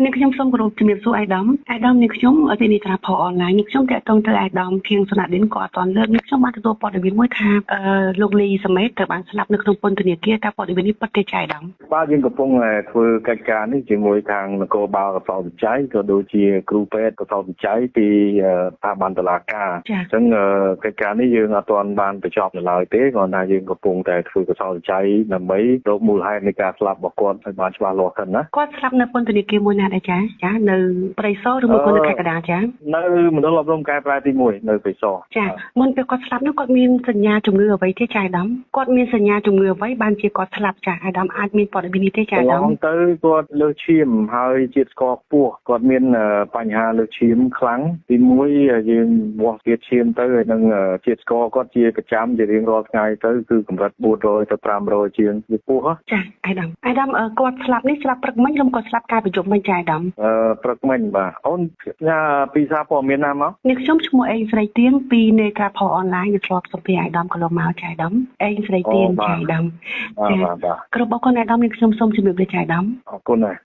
នេះខ្ញុំសូមគោរពជំរាបសួរអាយដាមនេះខ្ញុំទីនេះថាផលអនឡាញនេះខ្ញុំតាក់ទងទៅអាយដាមខៀងសណាឌិនក៏អត់ទាន់លើកនេះខ្ញុំបានទទួលព័ត៌មានមួយថាលោកលីសមេតត្រូវបានស្លាប់នៅក្នុងពន្ធនាគារតើព័ត៌មាននេះពិតទេចាអាយដាមបាទយើងកំពុងធ្វើកិច្ចការនេះជាមួយខាងនគរបាលកសោវិច័យក៏ដូចជាគ្រូពេទ្យកសោវិច័យពីស្ថាប័នតុលាការអញ្ចឹងកិច្ចការនេះយើងអត់ទាន់បានបញ្ចប់នៅឡើយទេគ្រាន់តែយើងកំពុងតែធ្វើកសោវិច័យដើម្បីរកមូលហេតុនៃការស្លាប់របស់គាត់ឲ្យបានច្បាស់លាស់សិនណាគាត់ស្លាប់នៅពន្ធនាគារមួយណាដែរចានៅព្រៃសរឬមួយក៏នៅខេត្តកណ្ដាលចានៅមណ្ឌលអប់រំកែប្រែទី1នៅព្រៃសរចាមុនពេលគាត់ស្លាប់នោះគាត់មានសញ្ញាជំងឺអ្វីទេចាអាយដាមគាត់មានសញ្ញាជំងឺអ្វីបានជាគាត់ស្លាប់ចាអាយដាមអាចមានព័ត៌មាននេះទេចាអាយដាមទៅគាត់លើសឈាមហើយជាតិស្ករខ្ពស់គាត់មានបញ្ហាលើសឈាមខ្លាំងទី1យើងវាស់ជាតិឈាមទៅហើយនឹងជាតិស្ករគាត់ជាប្រចាំជារៀងរាល់ថ្ងៃទៅគឺកម្រិត400ទៅ500ជាងវាខ្ពស់ចាអាយដាមគាត់ស្លាប់នេះស្លាប់ព្រឹកមិញឬក៏ស្លាប់កាលពីយប់មិញចាអាយដាមព្រឹកមិញបាទអូនពីសារព័ត៌មានណាមកនេះខ្ញុំឈ្មោះអេងស្រីទៀងពីនៃការផលអនឡាញវាធ្លាប់សុំពីអាយដាមកន្លងមកចាអាយដាមអេងស្រីទៀងចាអាយដាមចាបាទគ្រប់បងប្អូនអាយដាមនេះខ្ញុំសូមជម្រាបលាចាអាយដាមអរគុណណាស់